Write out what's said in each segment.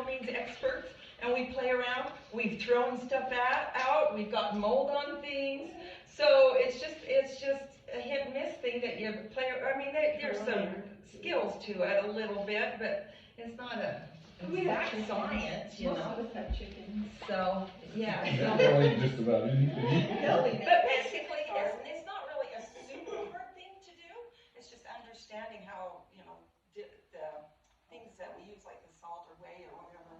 means experts, and we play around. We've thrown stuff out. We've got mold on things. So it's just a hit and miss thing that you play. I mean, there's some skills to it a little bit, but it's not a exact science, you know. Most of us have chickens. So yeah. Just about anything. But basically, it's not really a super hard thing to do. It's just understanding how, you know, the things that we use, like the salt or whey or whatever,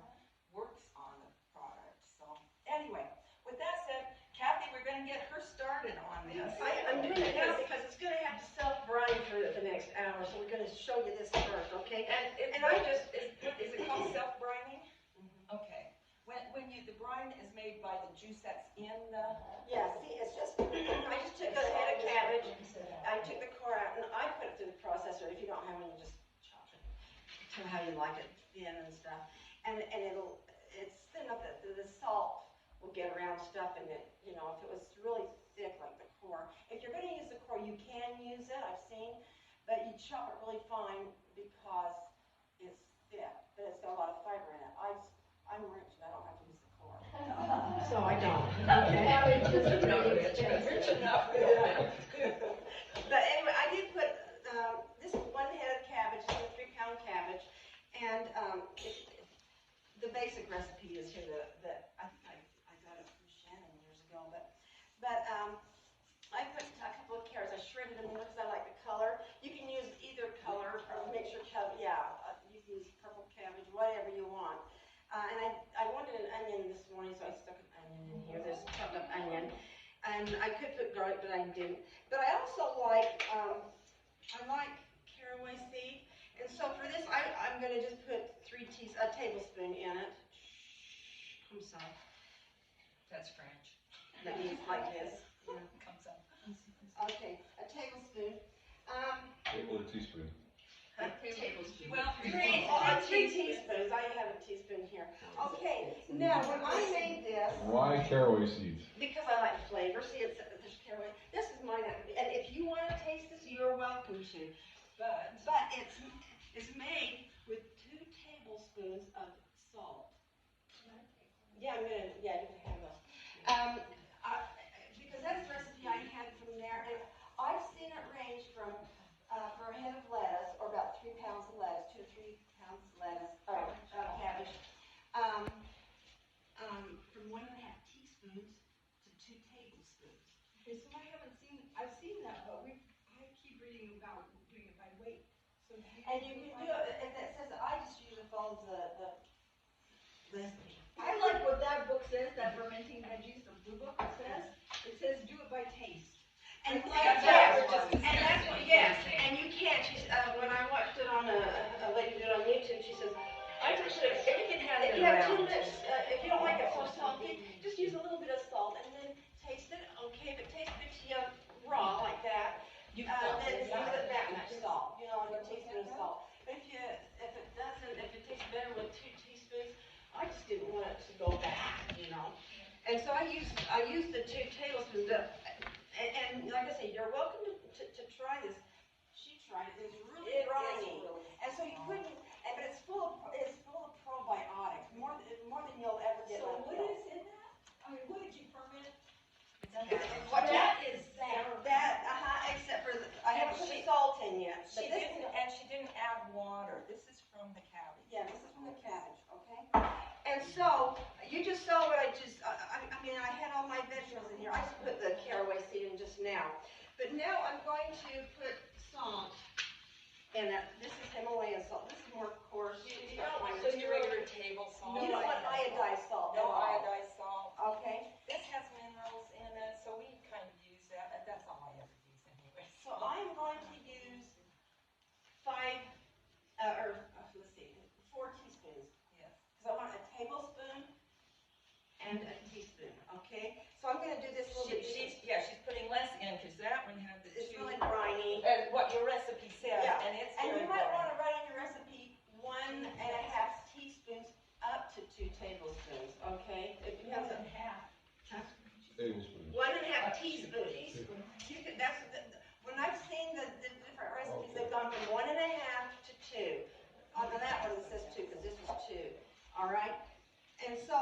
works on the product. So anyway, with that said, Kathy, we're going to get her started on this. I'm doing it now because it's going to have to self-brine for the next hour, so we're going to show you this first, okay? And I just, is it called self-brining? Okay. When the brine is made by the juice that's in the... Yeah, see, it's just, I just took a head of cabbage, I took the core out, and I put it through the processor. If you don't have one, you just chop it to how you like it, thin and stuff. And it's thin enough that the salt will get around stuff in it. You know, if it was really thick like the core. If you're going to use the core, you can use it, I've seen, but you chop it really fine because it's thick, but it's got a lot of fiber in it. I'm rich and I don't have to use the core. So I don't. Okay. Rich enough. But anyway, I did put this one head of cabbage, this is a 3-pound cabbage, and the basic recipe is here that I think I got it from Shannon years ago, but I put a couple of carrots. I shredded them because I like the color. You can use either color or make sure you can use purple cabbage, whatever you want. And I wanted an onion this morning, so I stuck an onion in here. There's chopped up onion. And I could put garlic, but I didn't. But I also like, caraway seed. And so for this, I'm going to just put a tablespoon in it. Comes up. That's French. That means like this. Yeah, comes up. Okay, a tablespoon. Or a teaspoon. A tablespoon. Well, 3 teaspoons. I have a teaspoon here. Okay, now when I made this. Why caraway seeds? Because I like flavor. See, there's caraway. This is mine. And if you want to taste this, you're welcome to. But it's made with 2 tablespoons of salt. Yeah, you can have those. Because that's the recipe I had from there. And I've seen it range from, for a head of lettuce, or about 3 pounds of lettuce, 2 to 3 pounds of lettuce, or cabbage, from 1.5 teaspoons to 2 tablespoons. Okay, so I've seen that, but I keep reading about doing it by weight. So And you can do it, and it says, I just usually follow the recipe. I like what that book says, that Fermenting Veggies, the blue book, it says do it by taste. And Yes, that's what, yes, and you can't, when I watched it on a lady do it on YouTube, she says, I just should, if you have 2 lips, if you don't like it so salty, just use a little bit of salt and then taste it, okay, if it tastes good to you raw like that, then use it that much salt, you know, and a teaspoon of salt. But if it tastes better with 2 teaspoons, I just didn't want it to go back, you know. And so I used the 2 tablespoons, and like I say, you're welcome to try this. She tried it. It's really briny, and so you couldn't. But it's full of probiotics, more than you'll ever get. So on what pills. is in that? I mean, what did you ferment? That is except for I haven't put the salt in yet. She didn't add water. This is from the cabbage. Yeah, this is from the cabbage, okay? And so, you just saw what I had all my vegetables in here. I just put the caraway seed in just now. But now I'm going to put salt in it. This is Himalayan salt. This is more coarse. You don't want just regular table salt. You don't want iodized salt. No iodized salt. Okay. This has minerals in it, so we kind of use that. That's all I ever use anyway. So I'm going to use 4 teaspoons. Yes. Because I want a tablespoon and a teaspoon, okay? So I'm going to do this a little bit. She's putting less in because that one had the It's 2. really briny. And what your recipe says, Yeah. and it's And very you might briny. want to write on your recipe 1.5 teaspoons up to 2 tablespoons, okay? It depends on Tablespoon. 1.5 teaspoons. You could, when I've seen the different recipes, they've gone from 1.5 to 2. On that one it says 2 because this was 2. All all right? And so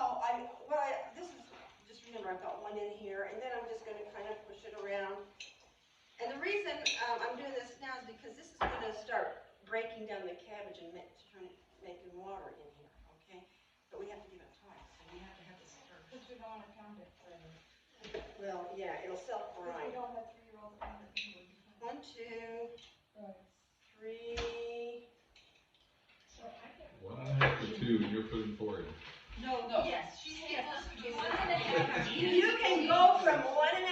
this is, just remember I've got one in here, and then I'm just gonna kind of push it around. And the reason I'm doing this now is because this is gonna start breaking down the cabbage and making water in here, okay? But we have to give it time, so we have to have this stir. Because we don't want to pound it further. Well, yeah, it'll self-grind. We don't have 3-year-olds pound it. 1, 2, 3. So I can. 1.5 to 2, and you're putting 4 in. No. Yes, she's saying You can go from 1.5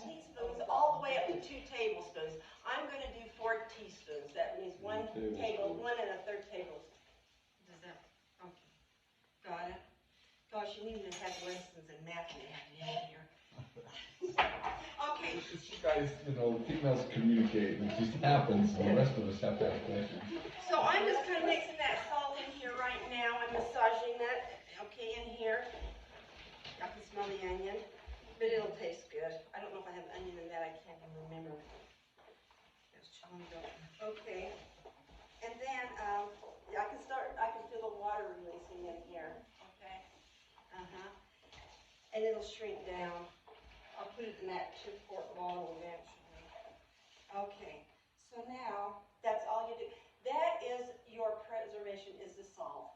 teaspoons all the way up to 2 tablespoons. I'm going to do 4 teaspoons. That means 1 1 1/3 tablespoon. Does that? Okay. Got it. Gosh, you need to have lessons in math and have it in here. Okay. You guys, females communicate, and it just happens, and the rest of us have to ask questions. So I'm just kind of mixing that salt in here right now. I'm massaging that, okay, in here. I can smell the onion, but it'll taste good. I don't know if I have onion in that. I can't even remember. Okay. And then I can feel the water releasing in here. Okay. And it'll shrink down. I'll put it in that 2-quart bottle eventually. Okay. So now that's all you do. That is your preservation, is the salt.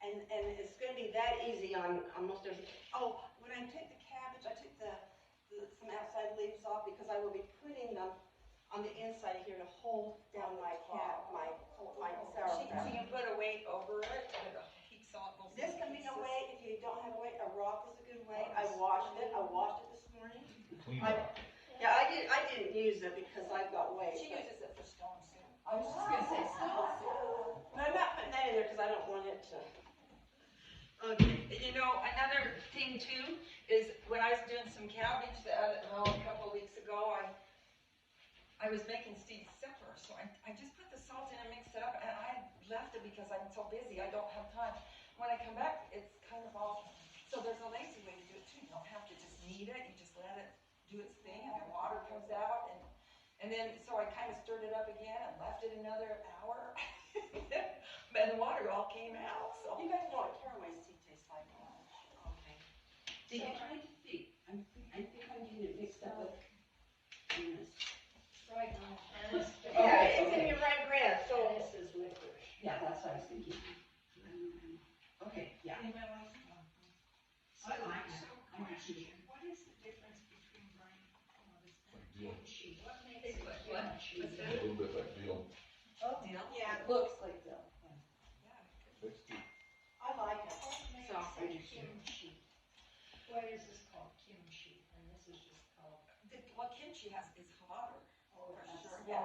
And it's going to be that easy on most everything. Oh, when I took the cabbage, I took some outside leaves off because I will be putting them on the inside here to hold down my sauerkraut. So you put a weight over it, with a heat salt. This can be a weight. If you don't have a weight, a rock is a good weight. I washed it this morning. Clean up. Yeah, I didn't use it because I've got weight. She uses it for stone soup. I was just going to say so. But I'm not putting that in there because I don't want it to. Okay. Another thing too is when I was doing some cabbage a couple of weeks ago, I was making Steve's supper, so I just put the salt in and mixed it up, and I left it because I'm so busy, I don't have time. When I come back, it's kind of all, so there's a lazy way to do it too. You don't have to just knead it, you just let it do its thing, and the water comes out, and then, so I kind of stirred it up again and left it another hour, and the water all came out, so. You guys know what caraway seed tastes like. Okay. So I'm trying to think. I think I'm getting it mixed up with this. Right now. Yeah, it's in your rye bread, so. This is licorice. Yeah, that's what I was thinking. Okay, yeah. I like that. I'm actually. What is the difference between brine commodities and Deal. kimchi? What makes it What? kimchi? A little bit like veal. Deal? Yeah, It looks like that. Fixed it. I like it. What makes So, it kimchi? What is this called, kimchi? And this is just called. What kimchi is hotter. Oh, For that's- sure. Yeah.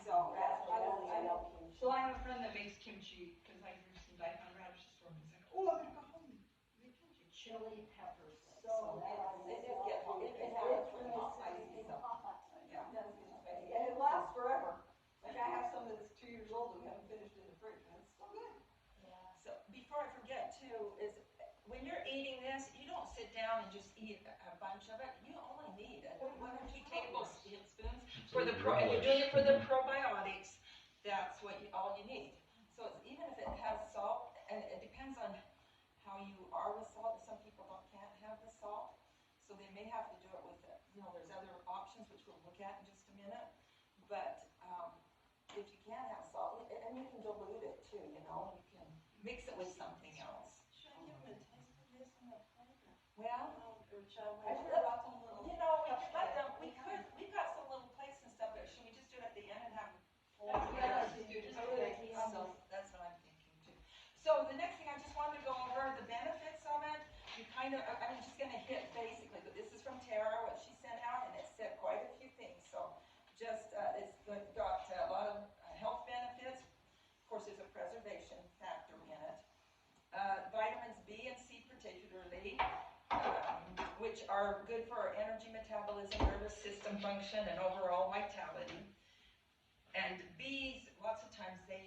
So that's I love kimchi. So I have a friend that makes kimchi because I grew some daikon radishes for him. He's like, oh, I'm gonna go home and make kimchi. Chili peppers. So It does get hot. It can have it really spicy, so. Yeah. And it lasts forever. Like I have some that's 2 years old that we haven't finished in the fridge, and it's still good. So before I forget too, is when you're eating this, you don't sit down and just eat a bunch of it. You only need 1 or 2 tablespoons for the and you're doing it for the probiotics. That's all you need. So even if it has salt, and it depends on how you are with salt. Some people can't have the salt, so they may have to do it with it. There's other options which we'll look at in just a minute. But if you can't have salt, and you can dilute it too. You can mix it with something else. Should I give them a taste of this in the flavor? Well, I heard about some little. we could. We've got some little plates and stuff, but should we just do it at the end and have full? Yeah, let's just do it. Okay, so that's what I'm thinking too. So the next thing I just wanted to go over the benefits of it. I'm just going to hit basically, but this is from Tara, what she sent out, and it said quite a few things. So just it's got a lot of health benefits. Of course, there's a preservation factor in it. Vitamins B and C particularly, which are good for our energy metabolism, nervous system function, and overall vitality. And bees, lots of times when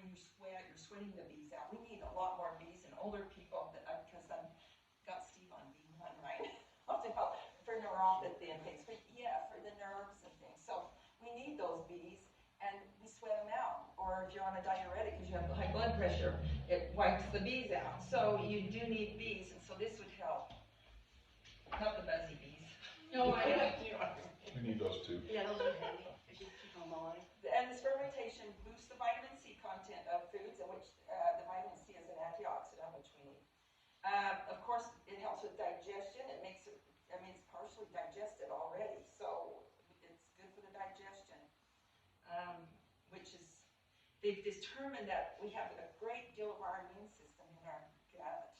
you sweat, you're sweating the bees out. We need a lot more bees and older people because I've got Steve on B1, right? For neuropathy and things, but yeah, for the nerves and things. So we need those bees, and we sweat them out, or or if you're on a diuretic because you have high blood pressure, it wipes the bees out. So you do need bees, and so this would help. Not the buzzy bees. No, I know. We need those too. Yeah, those are handy, if you keep them alive. And this fermentation boosts the vitamin C content of foods, in which the vitamin C is an antioxidant, which we need. Of course, it helps with digestion. It makes it, I mean, it's partially digested already, so it's good for the digestion. Which is, they've determined that we have a great deal of our immune system in our gut.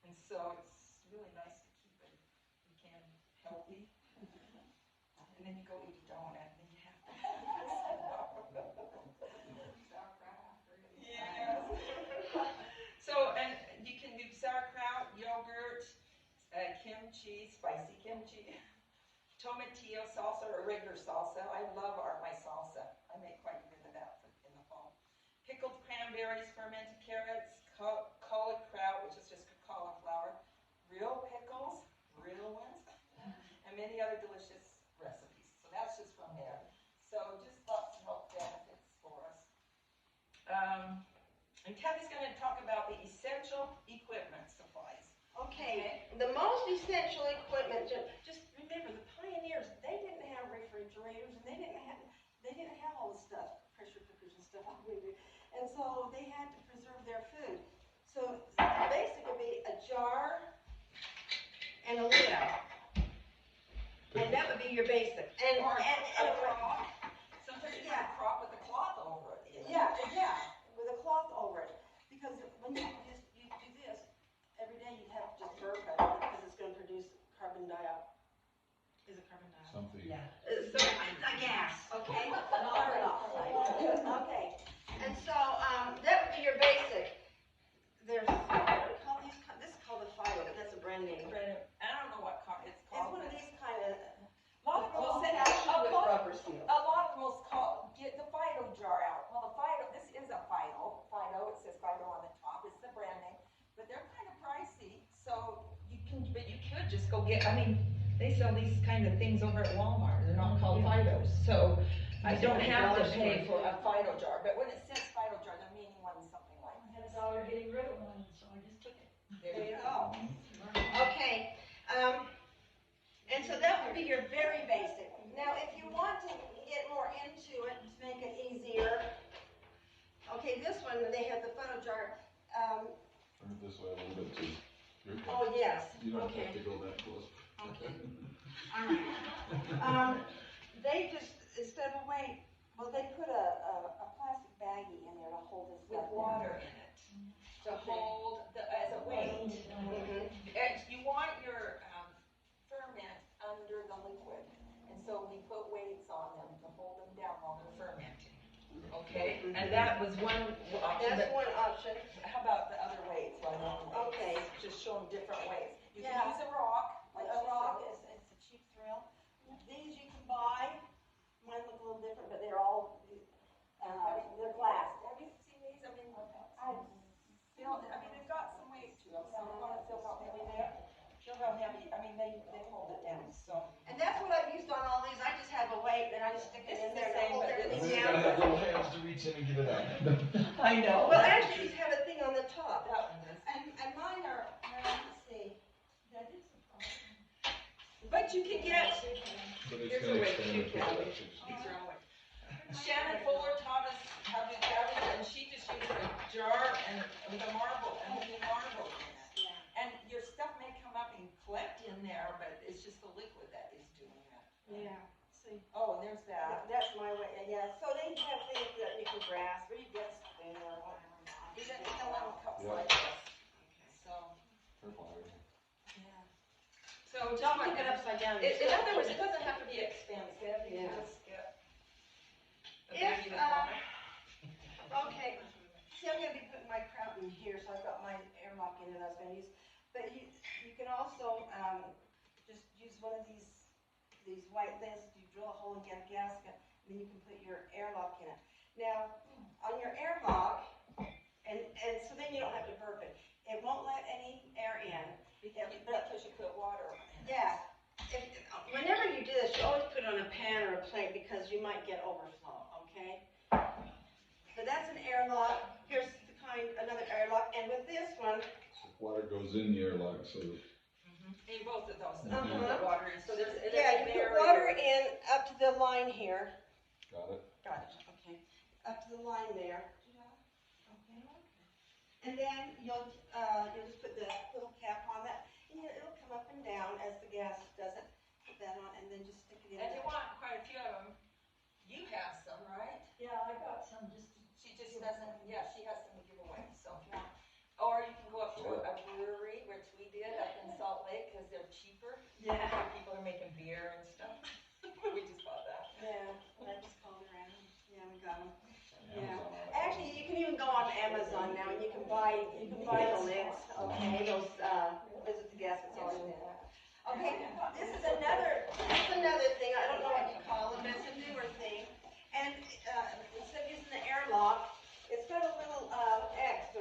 And so it's really nice to keep it, if you can, healthy. And then you go eat a donut, and then you have to sauerkraut after it. Yes. So, and you can do sauerkraut, yogurt, kimchi, spicy kimchi, tomatillo salsa or regular salsa. I love my salsa. I make quite a bit of that in the fall. Pickled cranberries, fermented carrots, cauliflower, which is just cauliflower, real pickles, real ones, and many other delicious recipes. So that's just from there. So just lots of health benefits for us. And Kathy's going to talk about the essential equipment supplies. Okay, the most essential equipment, just remember, the pioneers, they didn't have refrigerators, and they didn't have all the stuff, pressure cookers and stuff like we do. And so they had to preserve their food. So basically would be a jar and a lid. And that would be your basic. And Or a a crock. Sometimes you have a crock with a cloth over it. You know? yeah, with a cloth over it. Because when you do this, every day you have to just burp it because it's going to produce carbon dioxide. Is it carbon dioxide? Something. Yeah. So, a gas, okay? Carbon dioxide. Okay. And so, that would be your basic. There's, this is called a Fido, but that's a brand name. I don't know what it's It's called. one of these kind of, A lot of them will say, With rubber seals. a lot of them will get the Fido jar out. Well, the Fido, this is a Fido. Fido, it says Fido on the top. It's the brand name, but they're kind of pricey. So but you could just go get. I mean, they sell these kind of things over at Walmart. They're not called Fidos, so I don't have to pay for a Fido jar. But when it says Fido jar, they're meaning one something like I had this. $1 getting rid of one, so I just took it. There you go. okay. And so that would be your very basic. Now, if you want to get more into it, to make it easier, okay, this one, they have the Fido jar. Turn it this way a little bit too. You're good. Oh, yes. You don't Okay. have to go that close. Okay. All right. They just, instead of weight, well, they put a plastic baggie in there to hold this With stuff water in it to hold as a weight. And you want your ferment under the liquid, and so we put weights on them to hold them down while they're fermenting. Okay, and that was one option. That's one option. How about the other weights? Okay. Just show them different weights. You Yeah. can use a rock. Like a rock is it's a cheap thrill. These you can buy. Mine look a little different, but they're all they're glass. Have you seen these? I mean, they've got some weight to them. So you want to feel how heavy they are? Feel how heavy. I mean, they hold it down. So. And that's what I've used on all these. I just have a weight and I just stick it in there to hold And everything then you gotta have down. little hands to reach in and get it out. I know. Well, actually, these have a thing on the top. That one does. And mine are, let's see. That is a problem. But you can get. But it's Here's gonna a way expand to the count. production. These are all Shannon Fuller taught us how to do cabbage, and she just used a jar and with a marble and put marble in it. And your stuff may come up and collect in there, but it's just the liquid that is doing it. Yeah, see. Oh, and there's that. That's my way, yeah. So they have things that you can grasp, or you get a spoon or whatever. These are the little cups Yeah. like this. So, Careful, Heidi. yeah. So just Don't like pick it upside down. In other words, it doesn't have to be expensive. You Yeah. can just get a If, baggie with water. Okay, see, I'm gonna be putting my kraut in here, so I've got my airlock in it I was gonna use. But you can also, just use one of these white things, you drill a hole and get a gasket, and then you can put your airlock in it. Now, on your airlock, and so then you don't have to burp it. It won't let any air in. Because you put water in it. Yeah. Whenever you do this, you always put it on a pan or a plate because you might get overflow, okay? But that's water goes in the airlock, so In both of those, Uh-huh. the water, and so there's. Yeah, you put water in up to the line here. got it. Got it, okay. Up to the line there. Okay. And then you'll just put the little cap on that, and it'll come up and down as the gas does it. Put that on, and then just stick it in And you there. want quite a few of them. You have some, right? Yeah, I got some just. She just doesn't, yeah, she has some to give away, so if you want. Or you can go up to a brewery, which we did up in Salt Lake, because they're cheaper. Yeah. People are making beer and stuff. We just bought that. Yeah, I just called around. Yeah, we got them. Yeah. Amazon. Actually, you can even go on Amazon now, and you can buy the lids, okay, those, is it the gaskets on there? Okay, this is another thing, I don't know what you call it, but it's a newer thing. And, instead of using the airlock, it's got a little, X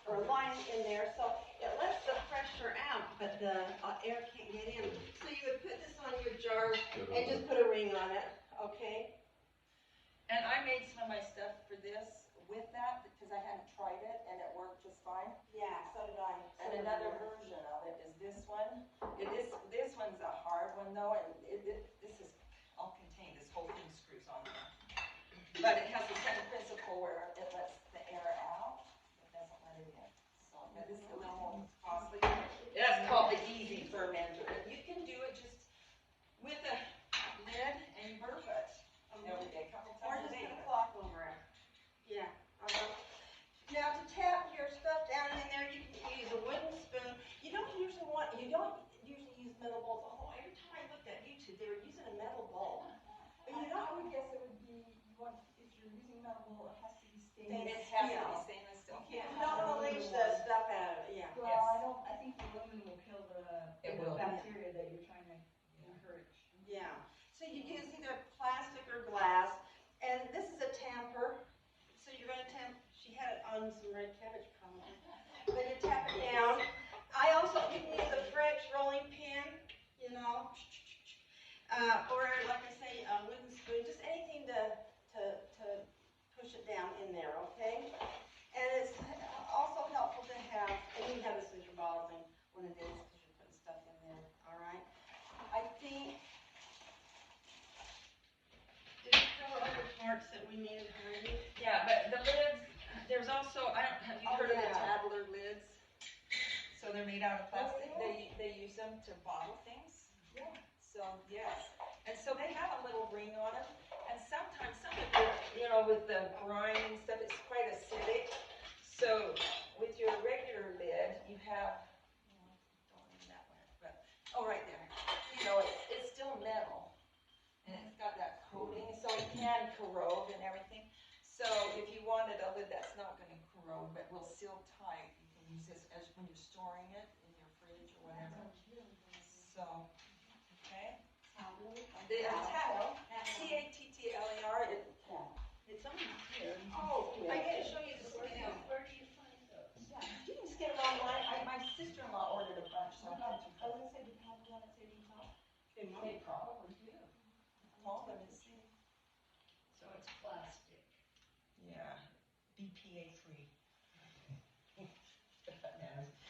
or a line in there, so it lets the pressure out, but the air can't get in. So you would put this on your jar and just put a ring on it, okay? And I made some of my stuff for this with that, because I hadn't tried it, and it worked just fine. Yeah, so did I. And another version of it is this one. This one's a hard one though, and this is all contained, this whole thing screws on there. But it has the same principle where it lets the air out, it doesn't let it in. So, but this is a little more costly. That's called the easy fermenter. And you can do it just with a lid and you burp it every day, a couple Or times a just day. put a cloth over it. Yeah. Now to tap your stuff down in there, you can use a wooden spoon. You don't usually use metal bowls. Although every time I looked at YouTube, they were using a metal bowl. But you I don't. would guess it would be, if you're using metal bowl, it has to be It stainless. has to be stainless steel. You can't You don't release the stuff out of it. Yeah. Well, I think the aluminum will kill It the will. bacteria that you're trying to encourage. Yeah. So you use either plastic or glass, and this is a tamper. So you're going to tamp. She had it on some red cabbage probably. But you tap it down. You can use a French rolling pin, or like I say, a wooden spoon, just anything to push it down in there, okay? And it's also helpful to have, and you have this as your bottling one of these because you're putting stuff in there, all right? I think, did we cover other parts that we needed, Heidi? Yeah, but the lids, there's also, have you heard of the yeah. Tadler lids? So they're made out of plastic, they use them to bottle things. Yeah. So, yes, and so they have a little ring on them, and sometimes some of it, with the brine and stuff, it's quite acidic. So with your regular lid, you have, don't need that one, but, right there. It's still metal, and it's got that coating, so it can corrode and everything. So if you wanted a lid that's not gonna corrode, but will seal tight, you can use this as when you're storing it in your fridge or whatever. So, okay. The Tattler, Tattler, It's on here. oh, I didn't show you the video. Where do you find those? You can just get it online. My sister-in-law ordered a bunch, so I got I was gonna say, do you have one at City Top? They probably do. Call them and see. So it's plastic. Yeah, BPA free.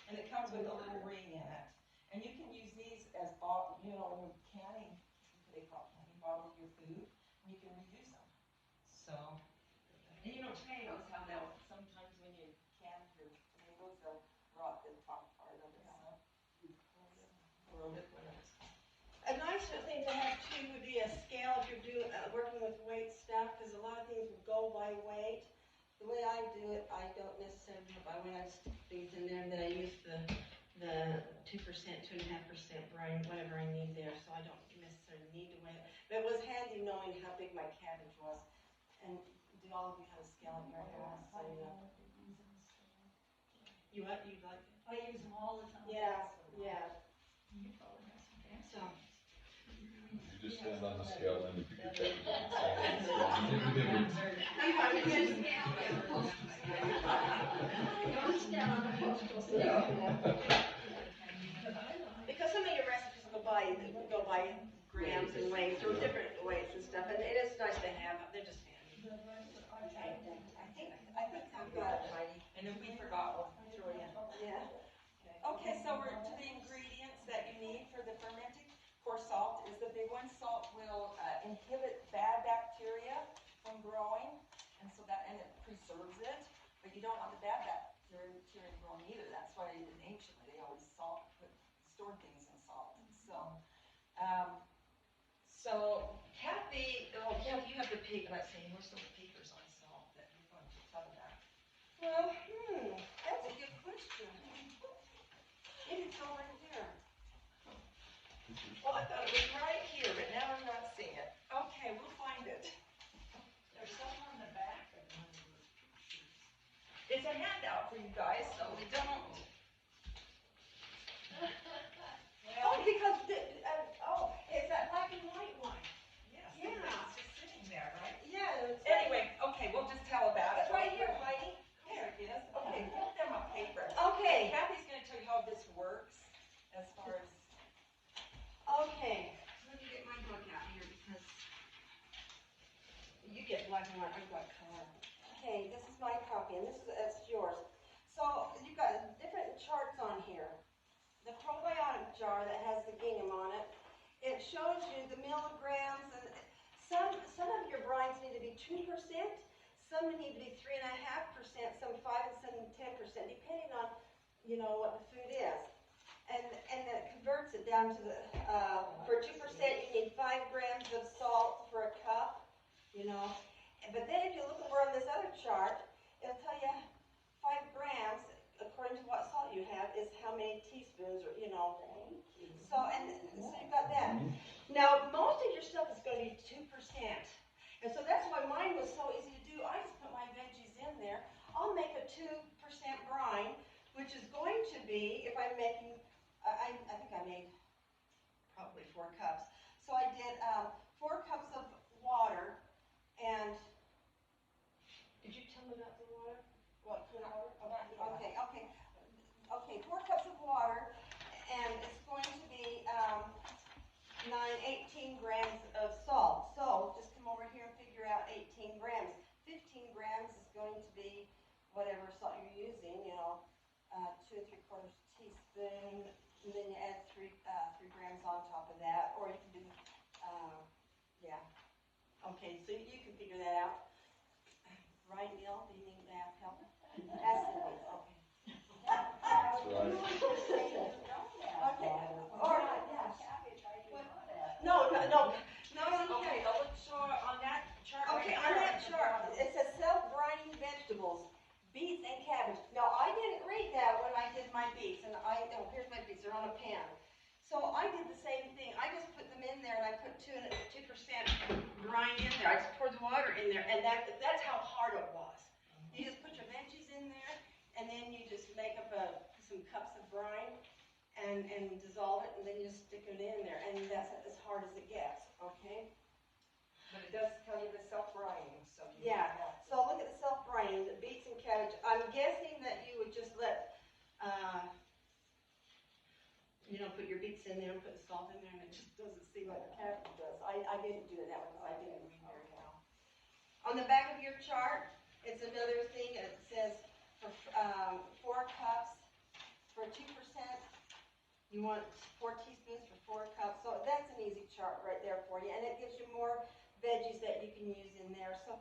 And it comes with a little ring in it. And you can use these as when you're canning, they call canning bottles your food, and you can reuse them. So, and tomatoes, how they'll, sometimes when you can your tomatoes, they'll rot the top part of it, corrode it, whatever. A nicer thing to have too would be a scale if you're working with weight stuff, because a lot of things would go by weight. The way I do it, I don't necessarily go by weight. I stick things in there, and then I use the 2%, 2.5% brine, whatever I need there, so I don't necessarily need to weigh it. But it was handy knowing how big my cabbage was. And do all of you have a scale in your house? So you like it? I use them all the time. Yeah, yeah. You probably have some fancy. So. You just stand on the scale and you pick your cabbage up and say, make a difference. Don't stand on the postal stamp. Because some of your recipes go by grams and weights, or different weights and stuff, and it is nice to have. They're just handy. I think I've got it, Heidi. And if we forgot, we'll throw it in. Yeah. growing, and so that, and it preserves it, but you don't want the bad bacteria growing either. That's why anciently they always stored things in salt. So Kathy, Kathy, you have the paper. Let's see, where's the papers on salt that you're going to tell about? Well, that's a good question. Maybe it's over here. Well, I thought it was right here, but now I'm not seeing it. Okay, we'll find it. There's some on the back of one of those pictures. It's a handout for you guys, so we don't. Oh, because, it's that black and white one. Yes, Yeah. it's just sitting there, right? Yeah. It's Anyway, okay, we'll just tell about it. It's right here, Heidi. Here it is. Okay, give them a paper. Okay. Kathy's gonna tell you how this works as far as. Okay. Let me get my book out here because you get black and white, I've got color. Okay, this is my copy and that's yours. So you've got different charts on here. The probiotic jar that has the gingham on it, it shows you the milligrams, and some of your brines need to be 2%, some need to be 3.5%, some 5 and some 10%, depending on, what the food is. And it converts it down to the, for 2% you need 5 grams of salt for a cup, But then if you look over on this other chart, it'll tell you 5 grams, according to what salt you have, is how many teaspoons or, So you've got that. Now, most of your stuff is going to be 2%. And so that's why mine was so easy to do. I just put my veggies in there. I'll make a 2% brine, which is going to be, if I'm making, I think I made probably 4 cups. So I did 4 cups of water, and did you tell me about the water? What kind of water? Okay, 4 cups of water, and it's going to be 18 grams of salt. So just come over here and figure out 18 grams. 15 grams is going to be whatever salt you're using, 2 3/4 teaspoon, and then you add 3 grams on top of that, or you can do, Okay, so you can figure that out. Right, Neil? Do you need that help? Ask Cindy. Okay. That's right. Okay. Or, No. Okay, now let's show on that chart. Okay, on that chart, it says self-brining vegetables, beets and cabbage. Now, I didn't read that when I did my beets, and here's my beets, they're on a pan. So I did the same thing. I just put them in there, and I put 2% brine in there. I just poured the water in there, and that's how hard it was. You just put your veggies in there, and then you just make up some cups of brine, and dissolve it, and then you just stick it in there, and that's as hard as it gets, okay? But it does tell you the self-brining, so. Yeah, so look at the self-brining, the beets and cabbage. I'm guessing that you would just let, put your beets in there and put the salt in there, and it just doesn't seem like the cabbage does. I didn't do it that way because I didn't read very well. On the back of your chart, it's another thing, it says for 4 cups, for 2%, you want 4 teaspoons for 4 cups. So that's an easy chart right there for you, and it gives you more veggies that you can use in there. So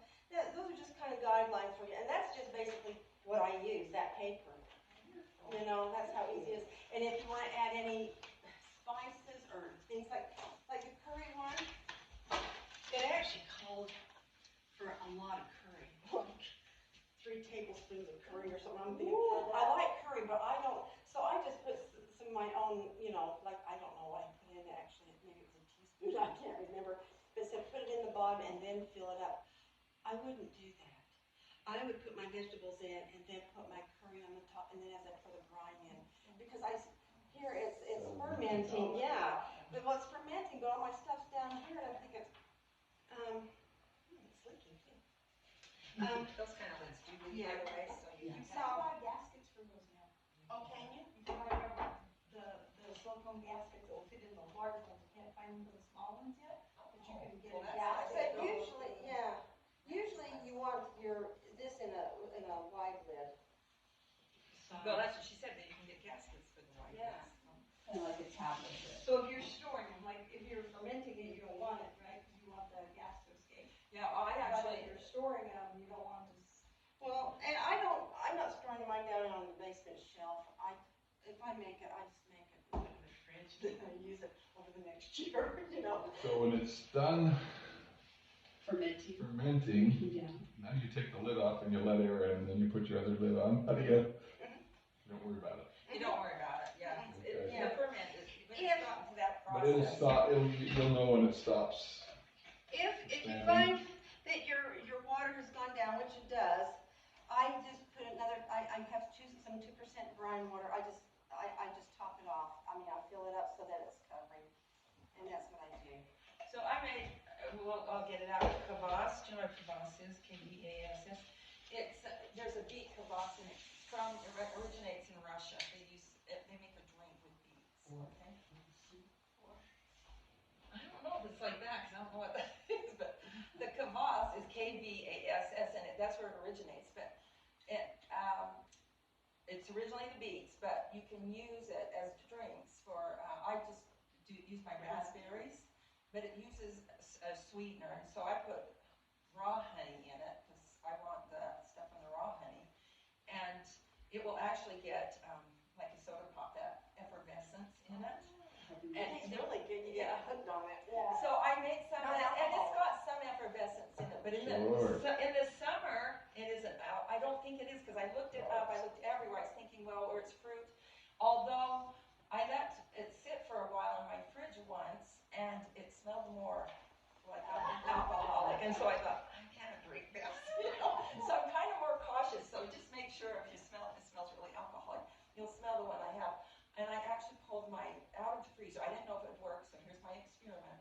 those are just kind of guidelines for you, and that's just basically what I use, that paper. That's how easy it is. And if you want to add any spices or things like the curry one, it actually called for a lot of curry, like 3 tablespoons of curry or something. I'm thinking, I like curry, but I don't, so I just put some of my own, I don't know what I put in it actually, maybe it was a teaspoon, I can't remember, but it said put it in the bottom and then fill it up. I wouldn't do that. I would put my vegetables in and then put my curry on the top, and then as I put the brine in, because it's fermenting, yeah. But what's fermenting, but all my stuff's down here, and I'm thinking, it's leaking too. Those kind of lids do leak, Yeah. by the way, so you You can can have. buy gaskets for those now. Oh, can you? You can buy the silicone gaskets that will fit in the large ones. You can't find them for the small ones yet, but you can get Well, a that's gasket. But usually you want this in a wide lid. Well, that's what she said, that you can get gaskets for the white Yeah. ones. Kind of like a tablet. So if you're storing them, like if you're fermenting it, you don't want it, right? Because you want the gas to escape. Yeah, I But actually, if you're storing I make it, I just make it, put it in the fridge, then I use it over the next year, you know? So when it's done Fermenting. fermenting, Yeah. now you take the lid off and you let air in, and then you put your other lid on. How do you? Don't worry about it. You don't worry about it, yeah. Okay. The ferment is, when it's gotten to that But it'll process. stop. You'll know when it stops. If you Expanding. find that your water has gone down, which it does, I just put another, I have some 2% brine water, I just top it off. I mean, I fill it up so that it's covering, and that's what I do. So I made, I'll get it out, kvass. Do you know what kvass is? K-V-A-S-S. It's, there's a beet kvass and it originates in Russia. They make a drink with beets, okay? I don't know if it's like that, because I don't know what that is, but the kvass is K-V-A-S-S, and that's where it originates, but it's originally the beets, but you can use it as drinks for, I just use my raspberries, but it uses a sweetener, and so I put raw honey in it, because I want the stuff in the raw honey, and it will actually get, like a soda pop, that effervescence in it. And It's really good, you get hooked on it. Yeah. so I made some of that, and it's Non-alcoholic. got some effervescence in it, but in Sure. in the summer, it isn't out. I don't think it is, because I looked it up, I looked everywhere, I was thinking, well, or it's fruit. Although, I let it sit for a while in my fridge once, and it smelled more like alcoholic, and so I thought, I can't drink this, you know? So I'm kind of more cautious, so just make sure if you smell it, it smells really alcoholic, you'll smell the one I have. And I actually pulled out of the freezer. I didn't know if it would work, so here's my experiment.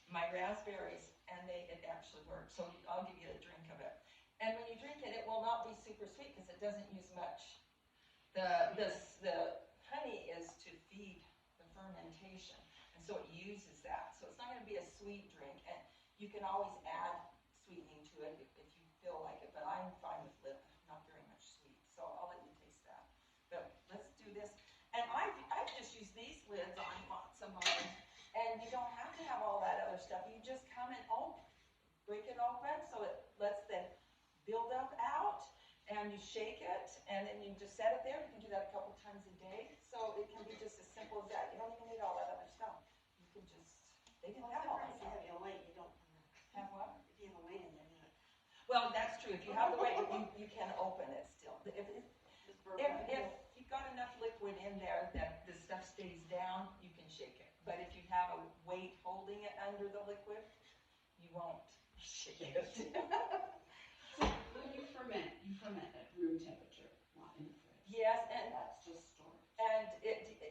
My raspberries, and it actually worked. So I'll give you a drink of it. And when you drink it, it will not be super sweet because it doesn't use much. The honey is to feed the fermentation, and so it uses that. So it's not going to be a sweet drink, and you can always add sweetening to it if you feel like it. But I'm fine with not very much sweet, so I'll let you taste that. But let's do this. And I've just used these lids on lots of mine, and you don't have to have all that other stuff. You just come and break it open so it lets the buildup out, and you shake it, and then you just set it there. You can do that a couple times a day. So it can be just as simple as that. You don't even need all that other stuff. You can just, they didn't have all that If you stuff. have a weight, you don't Have what? if you have a weight in there, you know. Well, that's true. If you have the weight, you can open it still. Just burp If it. you've got enough liquid in there that the stuff stays down, you can shake it. But if you have a weight holding it under the liquid, you won't shake it. So when you ferment at room temperature, not in the fridge. Yes, and That's just storage.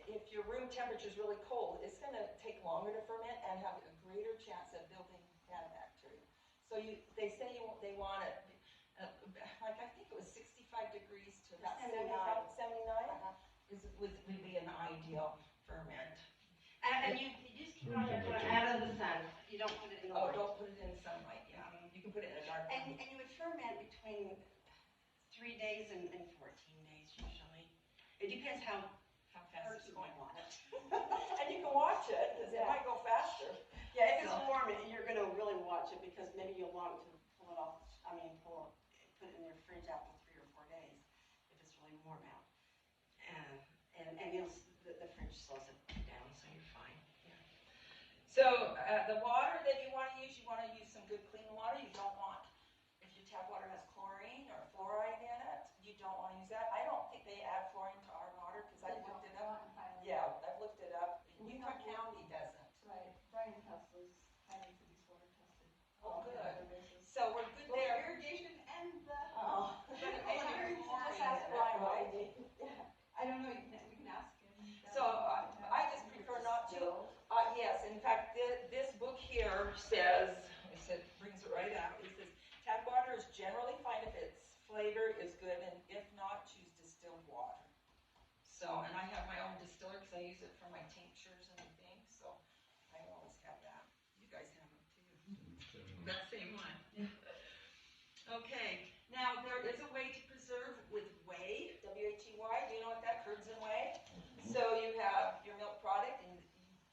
if your room temperature is really cold, it's going to take longer to ferment and have a greater chance of building bad bacteria. So they say they want it, like I think it was 65 degrees to about 79 would be an ideal ferment. And you just keep it on there, put it out of the sun. You don't put it in the Oh, light. don't put it in sunlight, yeah. You can put it in a dark room. And you would ferment between 3 days and 14 days usually. It depends how fast it's you going. want it. And you can watch it, because it might go faster. Yeah, if it's warm, you're gonna really watch it because maybe you'll want to pull it off, put it in your fridge after 3 or 4 days if it's really warm out. And the fridge slows it down, so you're fine. So the water that you want to use some good clean water. You don't want, if your tap water has chlorine or fluoride in it, you don't want to use that. I don't think they add fluorine to our water because I looked it up. Yeah, I've looked it up. Utah County doesn't. Right, Brian Tesla's having to be water tested. Oh, on a good. regular basis. So we're good Both there. irrigation and the. Oh. But it may have Very chlorine boring, in it, right? I don't know, we can ask him. So I just prefer not to. Yes, in fact, this book here says, it brings it right out. It says, tap water is generally fine if its flavor is good, and if not, choose distilled water. So, and I have my own distiller because I use it for my tinctures and things, so I always have that. You guys have them too. That same one. Okay, now there is a way to preserve with whey, W-H-E-Y. Do you know what that curds and whey? So you have your milk product, and you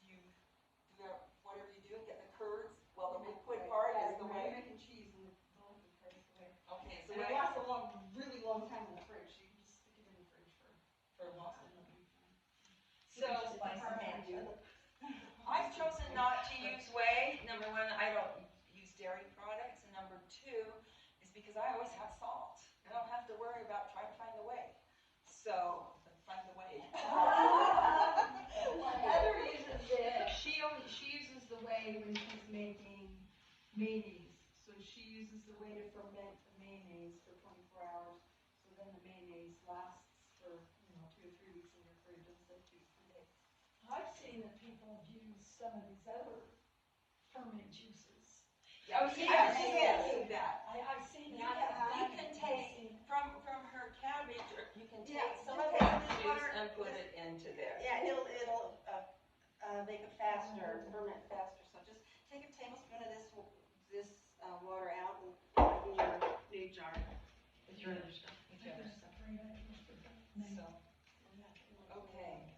do whatever you do, get the curds. Well, the liquid part is the You're whey. making cheese and the liquid part is the whey. Okay, so And it lasts a really long time in the fridge, so you can just stick it in the fridge for for a while. and it'll be fine. So, fermentation. I've chosen not to use whey. Number one, I don't use dairy products, and number two is because I always have salt. I don't have to worry about trying to find the whey. So, find the whey. Heather uses it, she uses the whey when she's making mayonnaise. So she uses the whey to ferment the mayonnaise for 24 hours. So then the mayonnaise lasts for, 2 or 3 weeks in your fridge instead of 2 or 3 days. I've seen that people use some of these other ferment juices. Oh, yeah, she has that. I've seen You that. can take from her cabbage, or you can Yeah, take some just of put that it in juice water. and put it into there. Yeah, it'll make it faster, ferment faster. So just take a tablespoon of this water out and put it in your new jar with your other stuff. So, okay.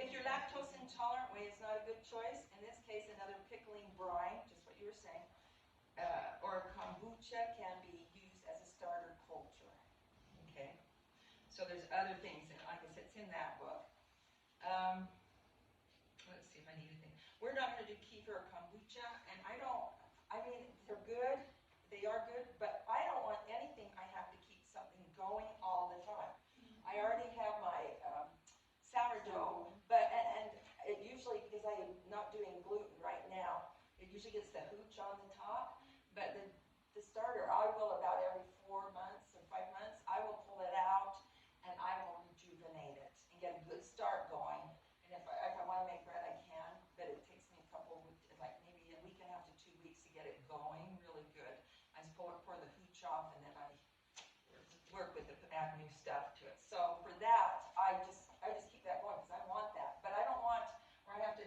If you're lactose intolerant, whey is not a good choice. In this case, another pickling brine, just what you were saying, or kombucha can be used as a starter culture. Okay. So there's other things, and like I said, it's in that book. Let's see if I need anything. We're not going to do kefir or kombucha, and I mean, they're good. They are good, but I don't want anything I have to keep something going all the time. I already have my sourdough, and it usually, because I am not doing gluten right now, it usually gets the hooch on the top, but the starter, I will about every 4 months or 5 months, I will pull it out and I will rejuvenate it and get a good start going. And if I want to make bread, I can, but it takes me a couple of weeks, like maybe a week and a half to 2 weeks to get it going really good. I just pour the hooch off, and then I work with it, add new stuff to it. So for that, I just keep that going because I want that. But I don't want where I have to,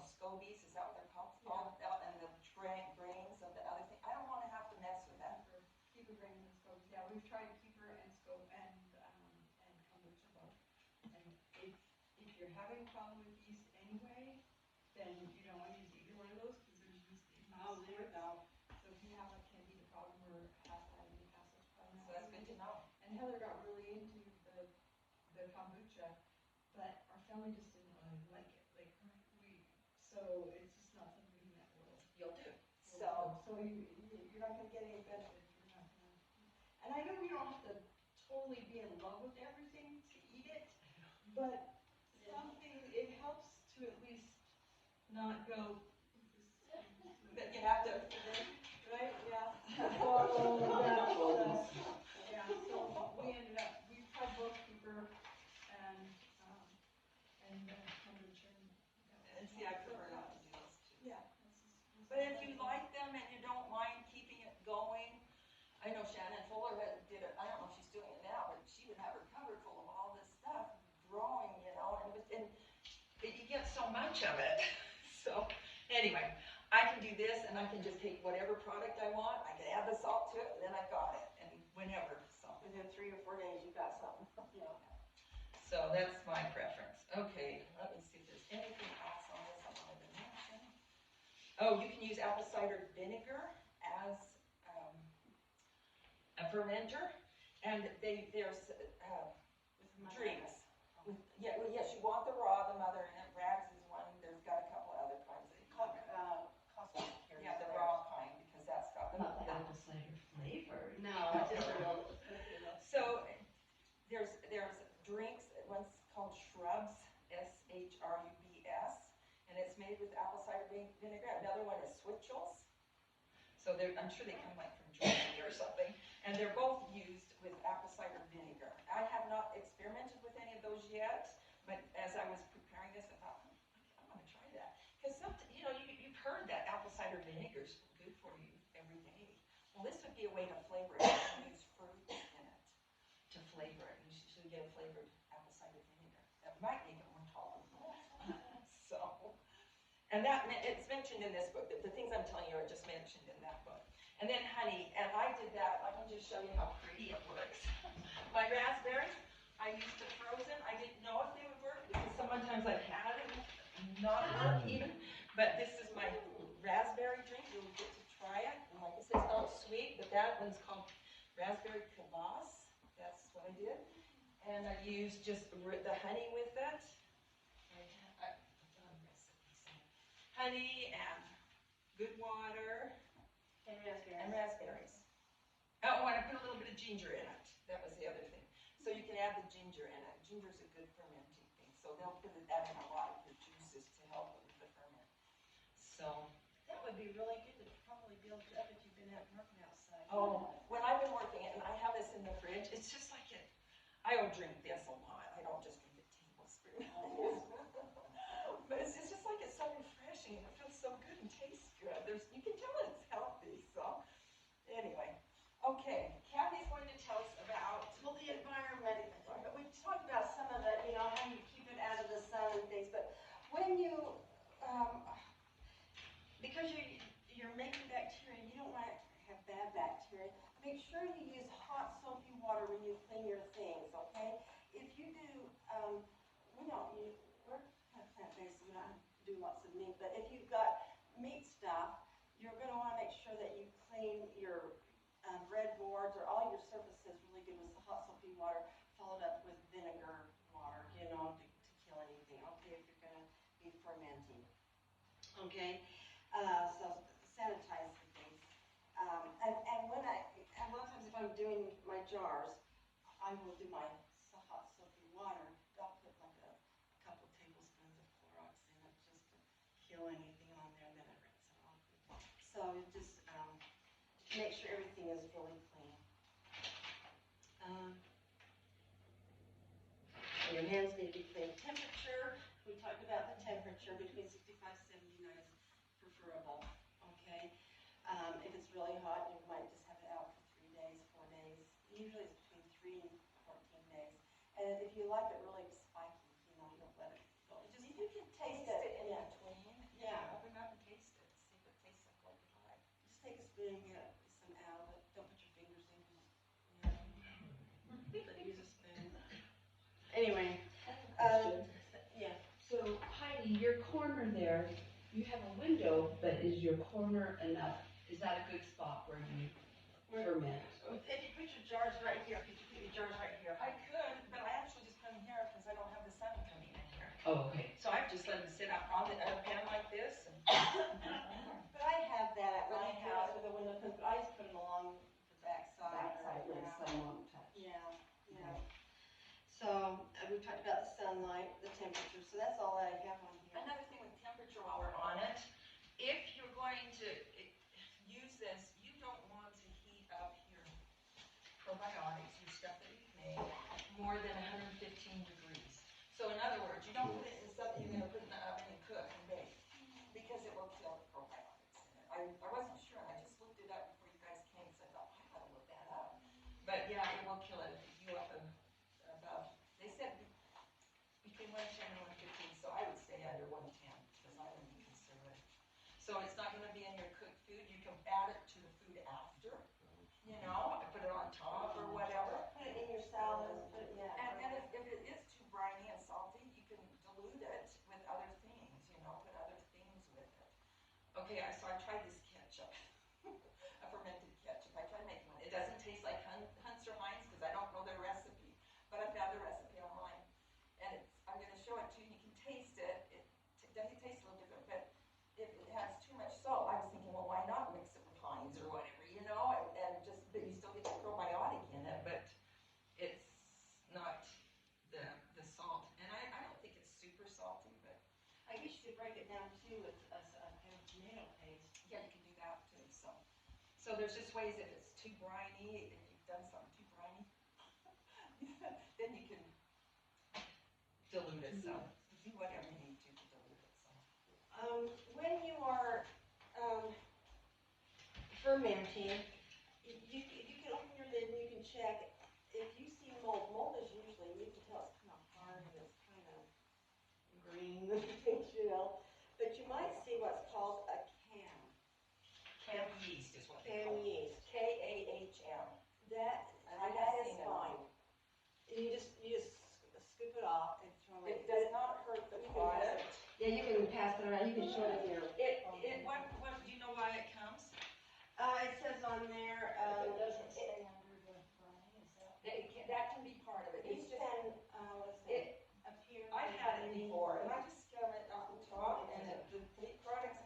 scobies, is that what they're called? Yeah. And the grains of the other thing. I don't want to have to mess with that. Keeper grains and scope. Yeah, we've tried keeper and scope and kombucha both. And if you're having a problem with yeast anyway, then you don't want to use either one of those because there's yeast in them. Oh, there we go. So if you have a candida problem or acid problem. So that's good to know. And Heather got really into the kombucha, but our family just didn't really like it. So it's just not something that You'll do. So you're not gonna get any benefit if you're not gonna. And I know you don't have to totally be in love with everything to eat it, but it helps to at least not go. But you have to. Right, yeah. Well, yeah, so we tried both keeper and kombucha. And see, I prefer not to do those two. Yeah. But if you like them and you don't mind keeping it going, I know Shannon Fuller did it. I don't know if she's doing it now, but she would have her cupboard full of all this stuff growing, and you get so much of it. So anyway, I can do this, and I can just take whatever product I want. I can add the salt to it, and then I've got it, and whenever. So Within 3 or 4 days, you've got something. So that's my preference. Okay, let me see if there's anything else on this I wanted to mention. Oh, you can use apple cider vinegar as a fermenter, and there's drinks. Yes, you want the raw, the mother, and Rags is one. There's got a couple other kinds. Yeah, the raw kind, because that's got the. Not the apple cider flavor. No, it's just real. So there's drinks. One's called Shrubs, SHRUBS, and it's made with apple cider vinegar. Another one is Switchels. So I'm sure they come like from Germany or something, and they're both used with apple cider vinegar. I have not experimented with any of those yet, but as I was preparing this, I thought, I'm going to try that, because you've heard that apple cider vinegar is good for you every day. Well, this would be a way to flavor it. You can use fruit in it to flavor it. You should get a flavored apple cider vinegar. That might make it more tolerable. So, and it's mentioned in this book. The things I'm telling you are just mentioned in that book. And then honey, and I did that. Let me just show you how pretty it works. My raspberries, I used to frozen. I didn't know if they would work because sometimes I've had it not work even. But this is my raspberry drink. You'll get to try it. And like I said, it's not sweet, but that one's called raspberry kvass. That's what I did. And I used just the honey with it. I honey and good water And and raspberries. raspberries. Oh, and I put a little bit of ginger in it. That was the other thing. So you can add the ginger in it. Ginger's a good fermenting thing. So they'll put that in a lot of your juices to help it with the ferment. So, That would be really good to probably build up if you've been out working outside. when I've been working it, and I have this in the fridge, it's just like it. I don't drink this a lot. I don't just drink a tablespoon. But it's just like it's so refreshing. It feels so good and tastes good. You can tell it's healthy. So, anyway. Okay, Kathy's going to tell us about. Well, the environment, we talked about some of it, how you keep it out of the sun and things, but when you, because you're making bacteria, you don't want to have bad bacteria, make sure you use hot soapy water when you clean your things, okay? If you do, we're kind of plant-based, we don't do lots of meat, but if you've got meat stuff, you're going to want to make sure that you clean your breadboards or all your surfaces really good with the hot soapy water, followed up with vinegar water, to kill anything, okay, if you're going to be fermenting. Okay, so sanitize the things. And when a lot of times if I'm doing my jars, I will do my hot soapy water. I'll put like a couple tablespoons of Clorox in it just to kill anything on there, and then I rinse it off. So just make sure everything is really clean. Your hands need to be clean. Temperature, we talked about the temperature, between 65 and 79 is preferable, okay? If it's really hot, you might just have it out for 3 days, 4 days. Usually it's between 3 and 14 days. And if you like it really spiky, you don't let it go. You can taste it in between. Yeah. Open it up and taste it. See if it tastes like what you like. Just take a spoon and get some out of it. Don't put your fingers in. But use a spoon. Anyway, yeah. So Heidi, your corner there, you have a window, but is your corner enough? Is that a good spot where you ferment? If you put your jars right here, could you put your jars right here? I could, but I actually just put them here because I don't have the sun coming in here. Oh, okay. So I just let them sit out on the pan like this. And But I have that at my house with a window, but I just put them along the backside. Backside where the Yeah. sun won't touch. Yeah. So we talked about the sunlight, the temperature, so that's all that I have on here. another thing with temperature while we're on it, if you're going to use this, you don't want to heat up your probiotics, your stuff that you've made, more than 115 degrees. So in other words, you don't put it in something you're going to put in the oven and cook and bake, because it will kill the probiotics in it. I wasn't sure, and I just looked it up before you guys came, so I thought, I gotta look that up. But yeah, it will kill it if you up above. They said between 110 and 115, so I would stay under 110 because I wouldn't be conservative. So it's not going to be in your cooked food. You can add it to the food after, put it on top or whatever. Put it in your salads, put it, And if it is too briny and salty, you can dilute it with other things, put other things with it. Okay, so I tried this ketchup, a fermented ketchup. I tried making one. It doesn't taste like Hunt's or Heinz because I don't know their recipe, but I found the recipe online. And I'm going to show it to you. You can taste it. It doesn't taste a little different, but if it has too much salt, I was thinking, well, why not mix it with Heinz or whatever, but you still get the probiotic in it, but it's not the salt. And I don't think it's super salty, but I guess you could break it down too with a tomato paste. yeah, you can do that too. So there's just ways if it's too briny, if you've done something too briny, then you can dilute it some. Do whatever you need to dilute it some. When you are fermenting, you can open your lid and you can check. If you see mold, mold is usually, you can tell it's kind of hard and it's kind of green, but you might see what's called a cam. Cam yeast is what they Cam call it. yeast. K-A-H-M. That is fine. You just scoop it off and throw it. It does not hurt the product. Yeah, you can pass it around. You can show it in your. What, do you know why it comes? It says on there. It doesn't stay under the brine, is that? That can be part of it. You It's just, can, what is it? Appear. I've had it before, and I just scum it off the top, and the products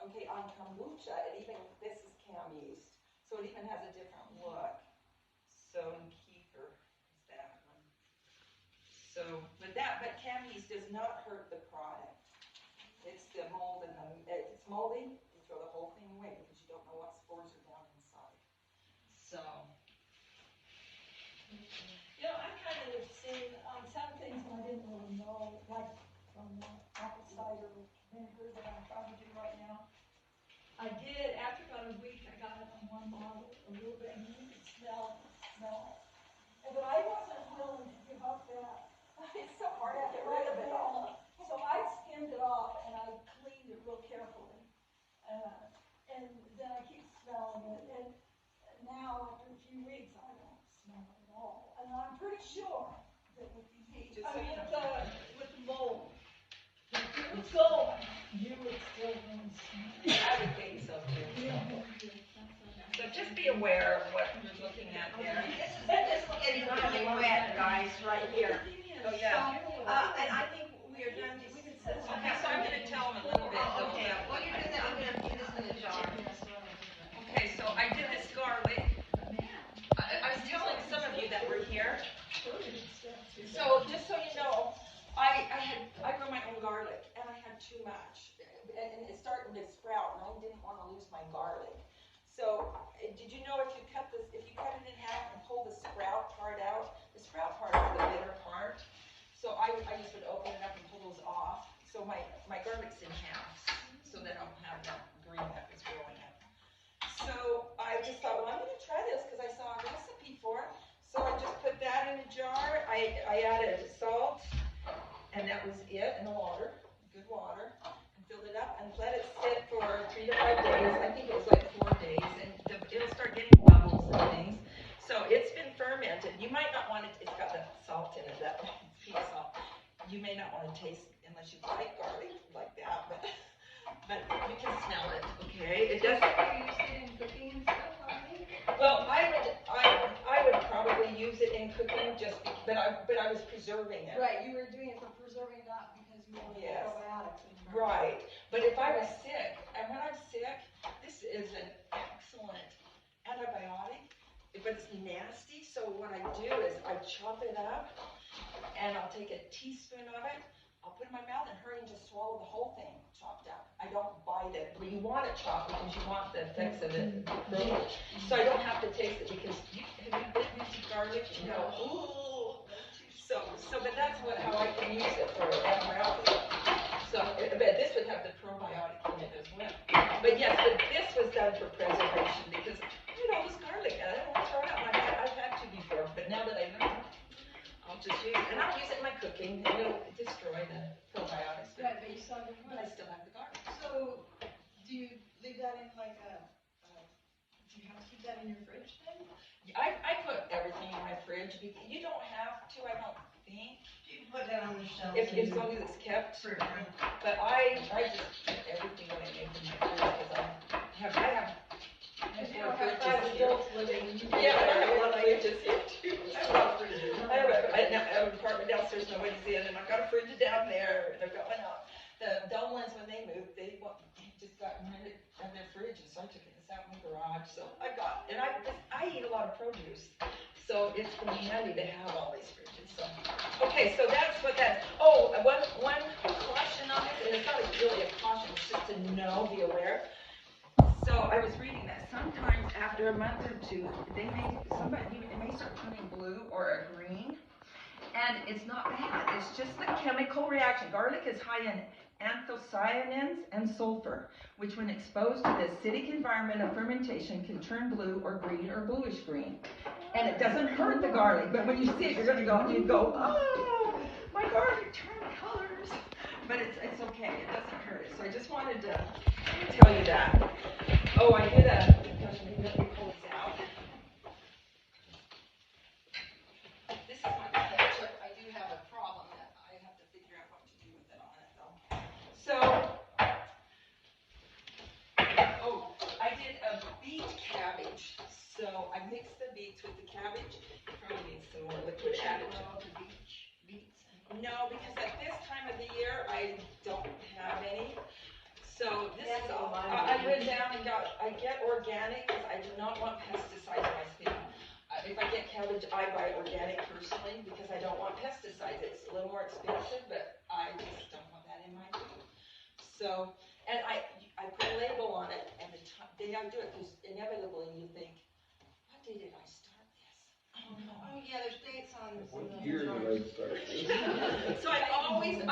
Okay, on kombucha, this is cam yeast, so it even has a different look. So, and kefir is that one. So, but cam yeast does not hurt the product. It's the mold and if it's moldy, you throw the whole thing away because you don't know what spores are down inside. So, I kind of seen on some things I didn't really know, like from the apple cider vinegar that I'm trying to do right now. I did, after about a week, I got it on one bottle, a little bit, and you could smell it. But I wasn't willing to give up that. it's so hard to get rid of it all. So I skimmed it off and I cleaned it real carefully. And then I keep smelling it. And now, after a few weeks, I don't smell it at all. And I'm pretty sure that with the heat, with the mold, if it was going, you would still really smell it. I would think so too. So just be aware of what you're looking at there. This is getting really wet, guys, right here. Oh, yeah. And I think we are done, we can set some. Okay, so I'm gonna tell them a little bit though Okay, about while you're doing that, I'm gonna put this in the jar. Okay, so I did this garlic. I was telling some of you that were here. So just so you know, I grow my own garlic and I had too much. And it's starting to sprout and I didn't want to lose my garlic. So did you know if you cut it in half and pull the sprout part out, the sprout part is the bitter part. So I just would open it up and pull those off. So my garlic's in half so that I don't have that green that was growing up. So I just thought, well, I'm going to try this because I saw a recipe for it. So I just put that in a jar. I added salt, and that was it, and water, good water, and filled it up and let it sit for 3 to 5 days. I think it was like 4 days, and it'll start getting bubbles and things. So it's been fermented. You might not want it. It's got the salt in it, that pea salt. You may not want to taste unless you like garlic like that, but you can smell it. Okay, it does. Well, I would probably use it in cooking but I was preserving it. Right, you were doing it for preserving, not because you wanted Yes. probiotics. Right, but if I was sick, and when I'm sick, this is an excellent antibiotic, but it's nasty, so what I do is I chop it up, and I'll take a teaspoon of it, I'll put it in my mouth and hurry and just swallow the whole thing chopped up. I don't bite it, but you want it chopped because you want the effects of it. So I don't have to taste it because have you been using garlic? You know, ooh. But that's how I can use it for antibiotics. So, but this would have the probiotic in it as well. But yes, but this was done for preservation because this garlic, and I don't want to throw it out. I've had to before, but now that I know, I'll just use it, and I'll use it in my cooking, and it'll destroy the probiotics. Right, but you saw the But I still have the garlic. So, do you leave that in like do you have to keep that in your fridge then? I put everything in my fridge. You don't have to, I don't think. You put that on the shelf. If as long as it's kept. But I just put everything that I make in my fridge because I have If you don't have 5 adults living. Yeah, I have a lot of fridges here too. I have an apartment downstairs nobody's in, and I've got a fridge down there, and they're going out. The Dublins, when they moved, they just got rid of their fridge, and so I took it out in the garage. So I eat a lot of produce, so it's been handy to have all these fridges. So okay, so that's what that's. Oh, one caution on this, and it's not really a caution, it's just to know, be aware. So I was reading that sometimes after a month or two, it may start turning blue or a green, and it's not bad. It's just the chemical reaction. Garlic is high in anthocyanins and sulfur, which when exposed to the acidic environment of fermentation can turn blue or green or bluish green. And it doesn't hurt the garlic, but when you see it, you'd go, oh, my garlic turned colors. But it's okay, it doesn't hurt it. So I just wanted to tell you that. Oh, I did let me pull this out. This is my ketchup. I do have a problem that I have to figure out what to do with it on it though. So, I did a beet cabbage. So I mixed the beets with the cabbage. It probably needs some more liquid added. No, because at this time of the year I don't have any. So this So I went down and I get organic because I do not want pesticides in my food. If I get cabbage, I buy organic personally because I don't want pesticides. It's a little more expensive, but I just don't want that in my food. So, and I put a label on it, and the day I do it, because inevitably you think, what day did I start this? Oh no. Oh, yeah, there's dates on. What year did I start this? So I always, and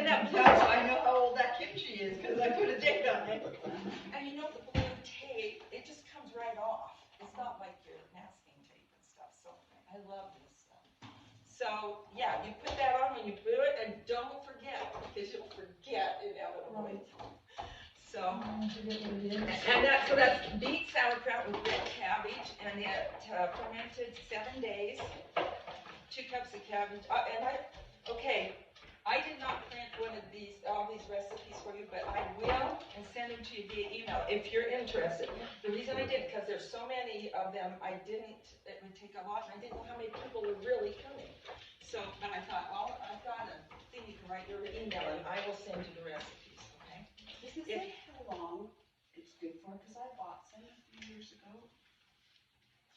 that blue, That's why I know how old that kimchi is, because I put a date on it. and you know the blue tape, it just comes right off. It's not like your masking tape and stuff, so I love this stuff. So, yeah, you put that on when you do it, and don't forget, because you'll forget inevitably. So, so that's beet sauerkraut with red cabbage, and it fermented 7 days. 2 cups of cabbage, I did not print all these recipes for you, but I will and send them to you via email if you're interested. The reason I did, because there's so many of them, it would take a lot, and I didn't know how many people were really coming. So, but I thought, well, I've got a thing you can write your email, and I will send you the recipes, okay? Does it say how long it's good for? Because I bought some a few years ago.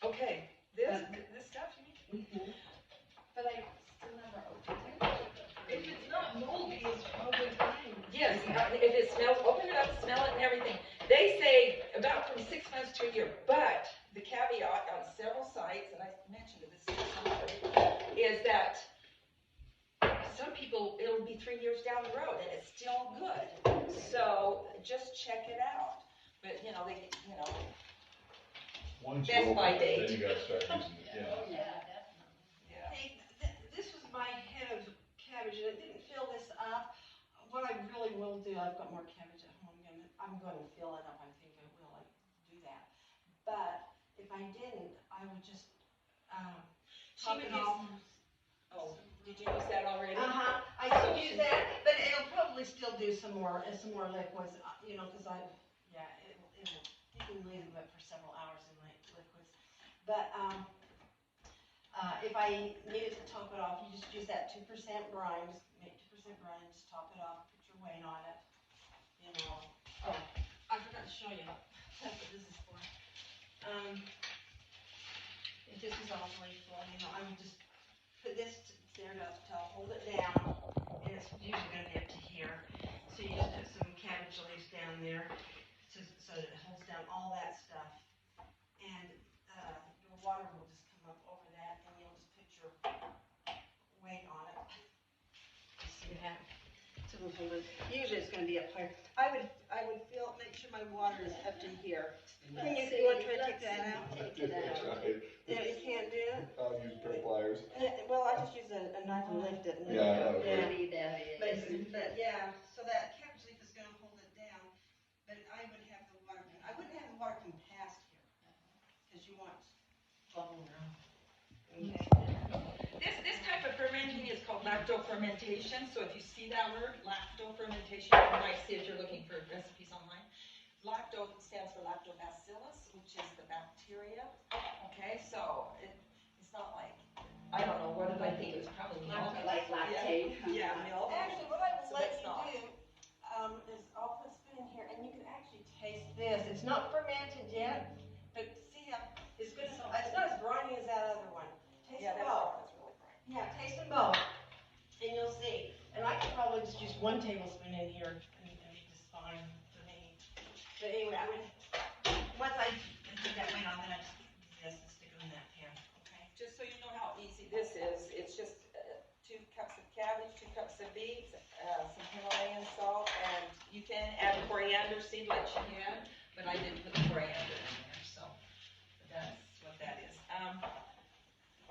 Okay, this stuff you need. Mm-hmm. But I still never opened it. If it's not moldy, it's probably fine. Yes, if it smells, open it up, smell it and everything. They say about from 6 months to a year, but the caveat on several sites, and I mentioned this somewhere, is that some people, it'll be 3 years down the road and it's still good. So just check it out. But, Once Best you by open it, date. then you gotta start using it, yeah. yeah. Hey, this was my head of cabbage, and it didn't fill this up. What I really will do, I've got more cabbage at home, I'm going to fill it up, I think I will do that. But if I didn't, I would just, top it off. Oh, did you use that already? I still use that, but it'll probably still do some more liquids, because you can leave it for several hours in liquids. But, if I needed to top it off, you just use that 2% brine, just make 2% brine, just top it off, put your weight on it, Oh, I forgot to show you, that's what this is for. If this is all the way full, I would just put this there to hold it down, and it's usually going to be up to here. So you just put some cabbage leaves down there, so that it holds down all that stuff. And your water will just come up over that, and you'll just put your weight on it. You see that? So we'll hold it. Usually it's going to be up higher. I would make sure my water is up to here. Can you want to try to take that out? Take it out. Yeah, you can't do it? I'll use pair of pliers. Well, I just use a knife and lift it. Yeah, But yeah, so that cabbage leaf is going to hold it down, but I wouldn't have the water come past here, because you want bubble around. Okay. This type of fermenting is called lacto-fermentation. So if you see that word, lacto-fermentation, you might see if you're looking for recipes online. Lacto stands for lactobacillus, which is the bacteria. Okay, so it's not like, I don't know, what did I think? It was probably milk. Like lactate. Yeah, milk. Actually, what I will So let that's you not. do is I'll put a spoon in here, and you can actually taste this. It's not fermented yet, but see how it's good. It's not as briny as that other one. Taste Yeah, them that both. one is really bright. Yeah, taste them both, and you'll see. And I could probably just use 1 tablespoon in here, and be just fine for me. But anyway, once I put that weight on, then I just use this and stick it in that pan. Okay. Just so you know how easy this is, it's just 2 cups of cabbage, 2 cups of beets, some Himalayan salt, and you can add coriander seedlets you can, but I didn't put the coriander in there, so that's what that is.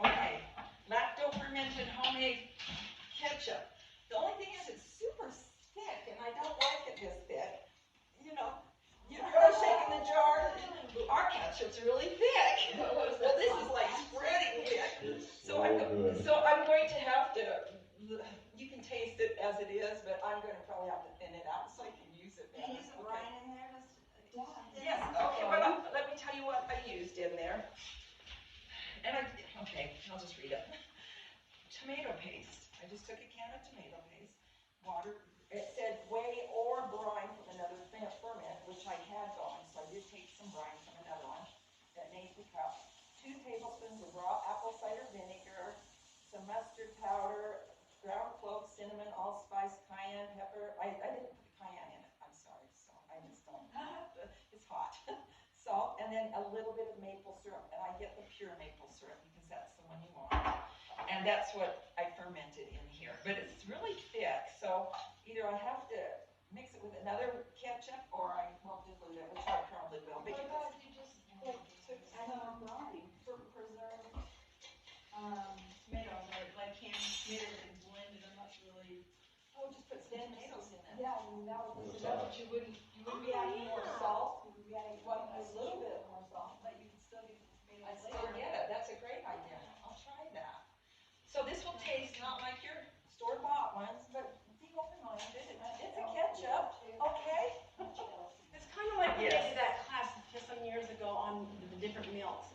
Okay, lacto-fermented homemade ketchup. The only thing is it's super thick, and I don't like it this thick. You're shaking the jar. Our ketchup's really thick. Well, this is like spreading thick. So I'm going to have to, you can taste it as it is, but I'm going to probably have to thin it out so I can use it better. Can you use some brine in there? Yes, okay, well, let me tell you what I used in there. And I'll just read it. Tomato paste. I just took a can of tomato paste, water. It said whey or brine from another ferment, which I had going, so I did take some brine from another one that made the cup. 2 tablespoons of raw apple cider vinegar, some mustard powder, ground clove, cinnamon, allspice, cayenne pepper. I didn't put the cayenne in it, I'm sorry, so I just don't. It's hot. Salt, and then a little bit of maple syrup, and I get the pure maple syrup because that's the one you want. And that's what I fermented in here, but it's really thick, so either I have to mix it with another ketchup or I won't dilute it, which I probably will. But What you about if you just like took some brine for preserved, tomatoes, or like canned tomatoes and blended them up really? oh, just put stem tomatoes in it. Yeah, I mean, that would be What's enough, that? but you wouldn't be adding more salt, you would be adding a little bit more salt, but you could still get the I tomatoes still later. get it. That's a great idea. I'll try that. So this will taste not like your store-bought ones, but be open-minded. It's a ketchup, okay? It's kind of like when they Yes. did that class just some years ago on the different milks.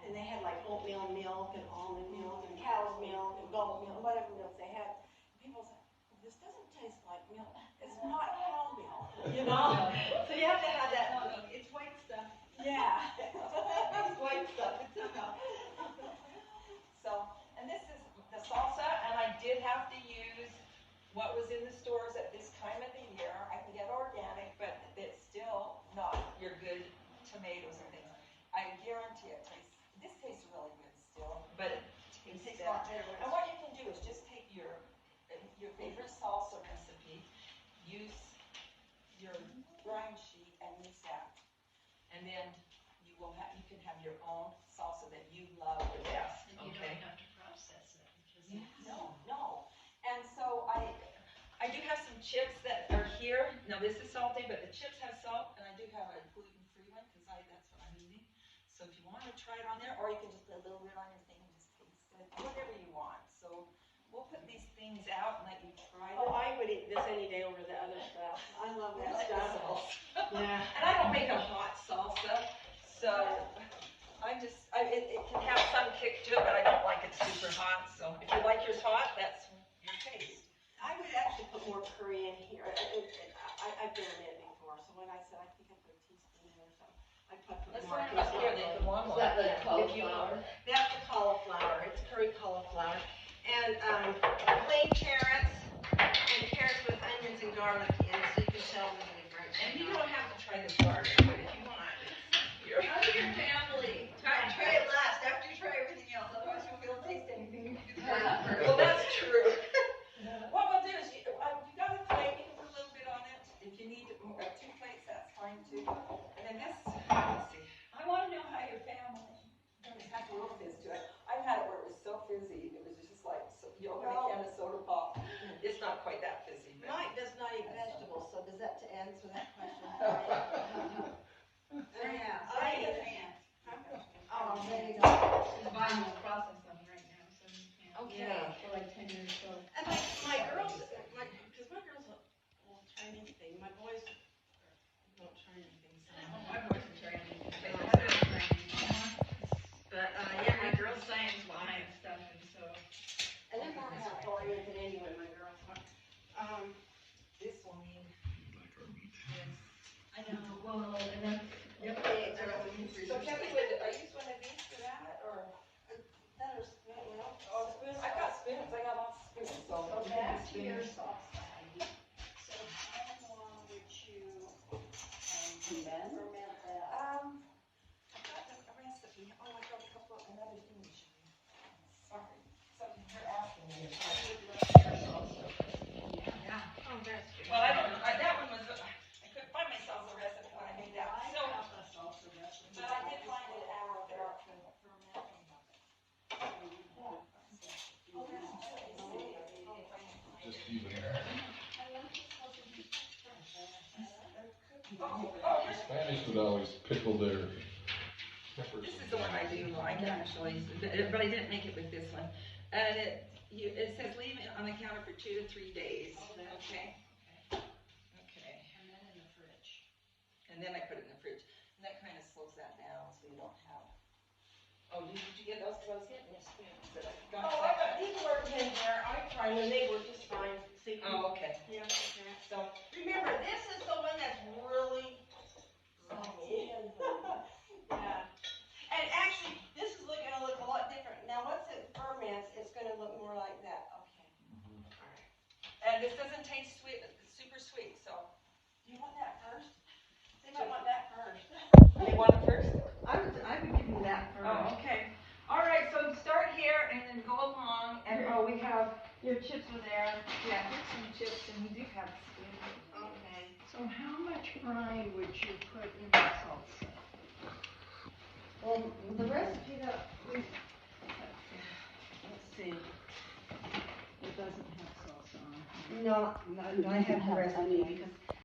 And they had like oatmeal milk and almond milk and cow's milk and goat milk, whatever milk they had. People said, well, this doesn't taste like milk. It's not cow milk, you know? So you have to have that. It's white stuff. Yeah. It's white stuff, it's not. So, and this is the salsa, and I did have to use what was in the stores at this time of the year. I can get organic, but it's still not your good tomatoes and things. I guarantee it tastes really good still, but it tastes better. And what you can do is just take your favorite salsa recipe, use your brine sheet and use that. And then you can have your own salsa that you love the best, And you okay? don't have to process it because it's. No. And so I do have some chips that are here. Now this is salty, but the chips have salt, and I do have a gluten-free one because that's what I'm eating. So if you want to try it on there, or you can just put a little bit on your thing and just taste it, whatever you want. So we'll put these things out and let you try them. Oh, I would eat this any day over the other stuff. I love that stuff. Yeah. And I don't make a hot salsa, so it can have some kick to it, but I don't like it super hot. So if you like yours hot, that's your taste. I would actually put more curry in here. I've done it before, so when I said I think I put a teaspoon in or something, I put Let's more. learn about here. They put one Is that the If you- cauliflower? That's the cauliflower. It's curry cauliflower. And plain carrots and carrots with onions and garlic in, so you can tell the difference. And you don't have to try this garlic, but if you want, here. How's your family? Try it last, after you try everything else, otherwise you won't be able to taste anything. Well, that's true. What we'll do is, you got a plate, you can put a little bit on it. If you need 2 plates, that's fine too. And then this, let's see, I wanna know how your family. it has a little fizz to it. I've had it where it was so fizzy, it was just like, you open a can of soda pop. It's not quite that fizzy, but. Mike does not eat vegetables, so does that to answer that question? Yeah, I I eat eat ants. Oh, there you go. She's buying a process them right now, so you can't. Okay. For like 10 years so. And my girls, because my girls will try anything. My boys won't try anything, so. My boys are trying to. But, yeah, my girls, Science behind stuff, and so. and they're more health oriented anyway, my girls. This will need. I know, well, and then. Okay, So Kathy, I use one of these for that, or? that is, well, Oh, spoons, I got spoons, I got lots of spoons, so. So back to your sauce, Heidi. So how long would you, Ferment? ferment that? I got a recipe, oh, I got another thing to show you. Sorry, something you're asking me. Yeah. oh, that's good. Well, I don't know, that one was, I couldn't find myself a recipe when I made that, I so, have a salsa recipe. but I did find it out there for fermenting. Oh, that's good. Just even. Oh, Spanish would always pickle their peppers. this is the one I do like actually, but I didn't make it with this one. And it says leave it on the counter for 2 to 3 days, okay? Okay, And then in the fridge. and then I put it in the fridge, and that kind of slows that down, so you don't have. Oh, did you get those? 'Cause I was getting your spoons, but I forgot. Oh, these worked in there. I tried them, they work just fine. See, you can. Oh, okay. Yeah, like that. So, Remember, this is the one that's really salty. Yeah. And actually, this is gonna look a lot different. Now, once it ferments, it's gonna look more like that. Okay. Alright. and this doesn't taste sweet, super sweet, so. Do you want that first? They might want that first. You want it first? I would give you that first. Oh, okay. All right, so start here and then go along, and we have, Your chips are there. yeah, here's some chips, and we do have skin. Okay. So how much brine would you put in the salsa? Well, the recipe that we, let's see. It doesn't have salsa on it. No, I have the recipe because